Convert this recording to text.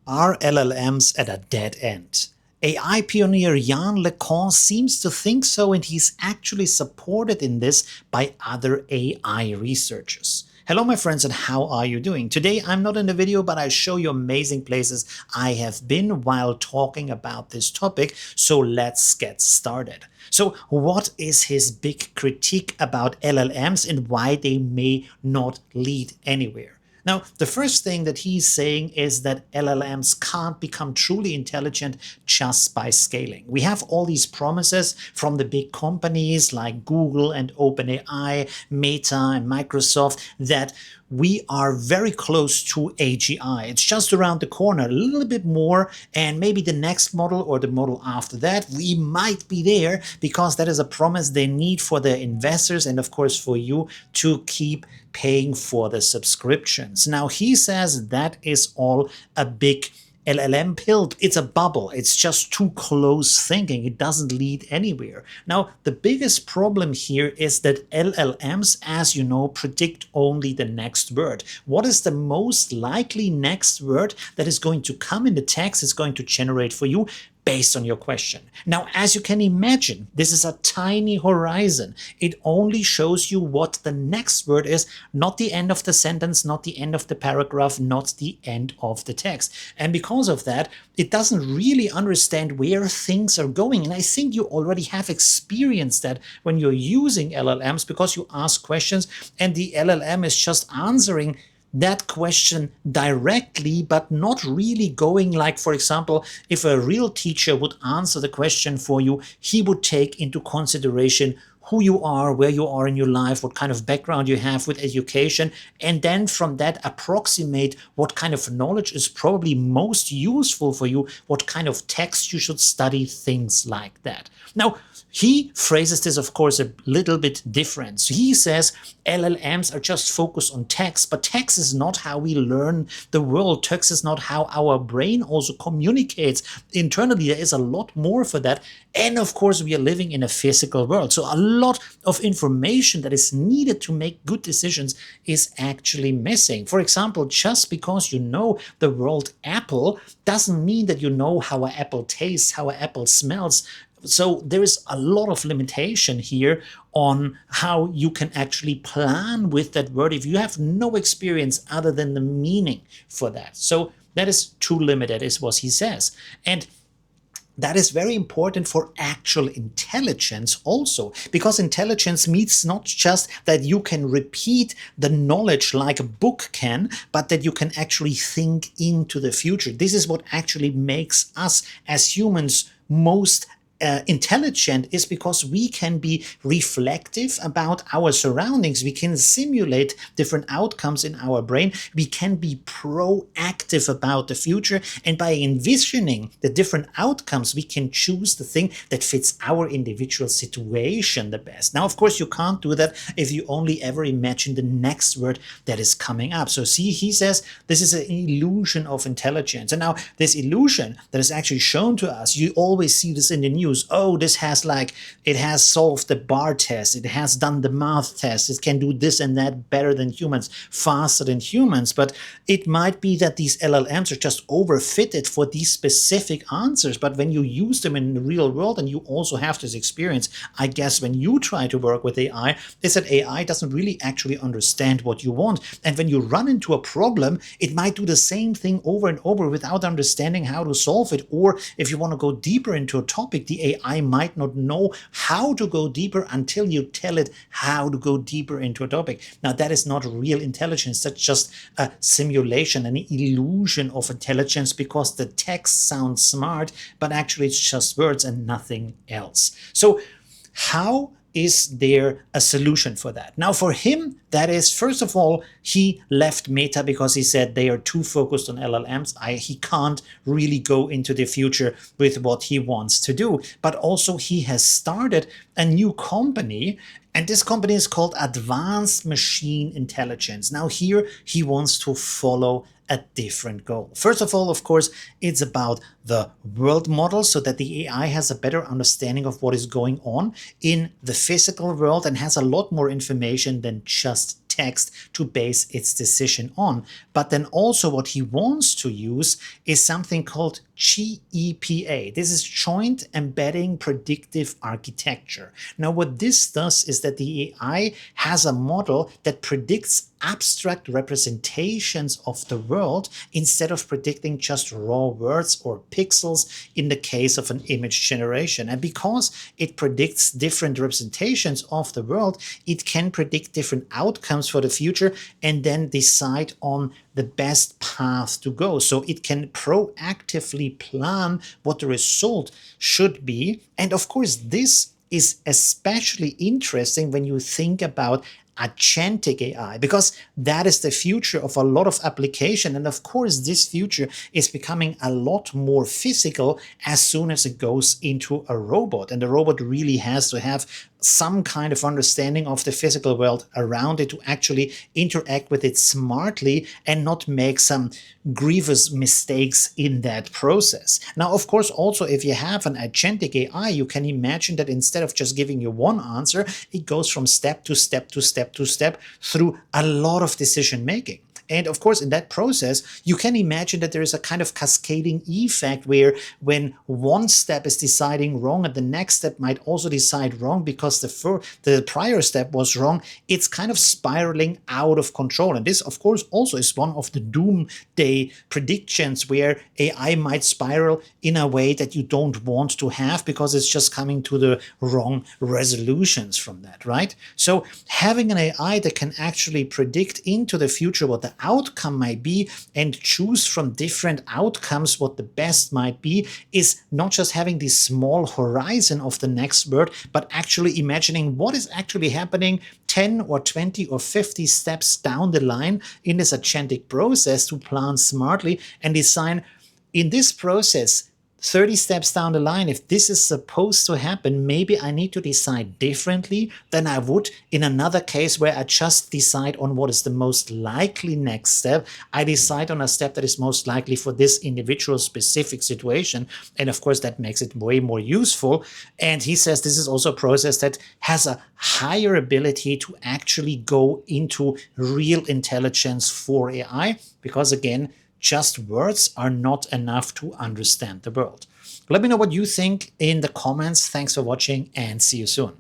Are LLMs at a dead end? AI pioneer Yann LeCun seems to think so, and he's actually supported in this by other AI researchers. Hello my friends, and how are you doing? Today I'm not in the video, but I show you amazing places I have been while talking about this topic, so let's get started. So what is his big critique about LLMs and why they may not lead anywhere? Now, the first thing that he's saying is that LLMs can't become truly intelligent just by scaling. We have all these promises from the big companies like Google and OpenAI, Meta and Microsoft that we are very close to AGI. It's just around the corner, a little bit more, and maybe the next model or the model after that, we might be there because that is a promise they need for their investors and of course for you to keep paying for the subscriptions. Now he says that is all a big LLM pill. It's a bubble. It's just too close thinking. It doesn't lead anywhere. Now, the biggest problem here is that LLMs, as you know, predict only the next word. What is the most likely next word that is going to come in the text is going to generate for you based on your question. Now, as you can imagine, this is a tiny horizon. It only shows you what the next word is, not the end of the sentence, not the end of the paragraph, not the end of the text. And because of that, it doesn't really understand where things are going. And I think you already have experienced that when you're using LLMs because you ask questions and the LLM is just answering that question directly, but not really going like, for example, if a real teacher would answer the question for you, he would take into consideration who you are, where you are in your life, what kind of background you have with education, and then from that approximate what kind of knowledge is probably most useful for you, what kind of text you should study, things like that. Now, he phrases this, of course, a little bit different. So he says LLMs are just focused on text, but text is not how we learn the world. Text is not how our brain also communicates internally. There is a lot more for that. And of course, we are living in a physical world. So a lot of information that is needed to make good decisions is actually missing. For example, just because you know the word apple doesn't mean that you know how an apple tastes, how an apple smells. So there is a lot of limitation here on how you can actually plan with that word if you have no experience other than the meaning for that. So that is too limited, is what he says. And that is very important for actual intelligence also, because intelligence means not just that you can repeat the knowledge like a book can, but that you can actually think into the future. This is what actually makes us as humans most intelligent, is because we can be reflective about our surroundings. We can simulate different outcomes in our brain. We can be proactive about the future. And by envisioning the different outcomes, we can choose the thing that fits our individual situation the best. Now, of course, you can't do that if you only ever imagine the next word that is coming up. So see, he says this is an illusion of intelligence. And now this illusion that is actually shown to us, you always see this in the news. Oh, this has it has solved the bar test, it has done the math test, it can do this and that better than humans, faster than humans. But it might be that these LLMs are just overfitted for these specific answers. But when you use them in the real world, and you also have this experience, I guess, when you try to work with AI, is that AI doesn't really actually understand what you want. And when you run into a problem, it might do the same thing over and over without understanding how to solve it. Or if you want to go deeper into a topic, the AI might not know how to go deeper until you tell it how to go deeper into a topic. Now, that is not real intelligence. That's just a simulation, an illusion of intelligence, because the text sounds smart, but actually it's just words and nothing else. So how is there a solution for that? Now, for him, that is, first of all, he left Meta because he said they are too focused on LLMs. He can't really go into the future with what he wants to do. But also he has started a new company, and this company is called Advanced Machine Intelligence. Now here he wants to follow a different goal. First of all, of course, it's about the world model, so that the AI has a better understanding of what is going on in the physical world and has a lot more information than just context to base its decision on. But then also what he wants to use is something called JEPA. This is Joint Embedding Predictive Architecture. Now, what this does is that the AI has a model that predicts abstract representations of the world instead of predicting just raw words or pixels in the case of an image generation. And because it predicts different representations of the world, it can predict different outcomes for the future and then decide on the best path to go. So it can proactively plan what the result should be. And of course, this is especially interesting when you think about agentic AI, because that is the future of a lot of application. And of course, this future is becoming a lot more physical as soon as it goes into a robot. And the robot really has to have some kind of understanding of the physical world around it to actually interact with it smartly and not make some grievous mistakes in that process. Now, of course, also if you have an agentic AI, you can imagine that instead of just giving you one answer, it goes from step to step to step to step through a lot of decision making. And of course, in that process, you can imagine that there is a kind of cascading effect where when one step is deciding wrong and the next step might also decide wrong because the prior step was wrong, it's kind of spiraling out of control. And this, of course, also is one of the doomsday predictions where AI might spiral in a way that you don't want to have because it's just coming to the wrong resolutions from that, right? So having an AI that can actually predict into the future what the outcome might be and choose from different outcomes what the best might be is not just having this small horizon of the next word, but actually imagining what is actually happening 10 or 20 or 50 steps down the line in this agentic process to plan smartly and design in this process 30 steps down the line, if this is supposed to happen, maybe I need to decide differently than I would in another case where I just decide on what is the most likely next step. I decide on a step that is most likely for this individual specific situation. And of course, that makes it way more useful. And he says this is also a process that has a higher ability to actually go into real intelligence for AI, because again, just words are not enough to understand the world. Let me know what you think in the comments. Thanks for watching and see you soon.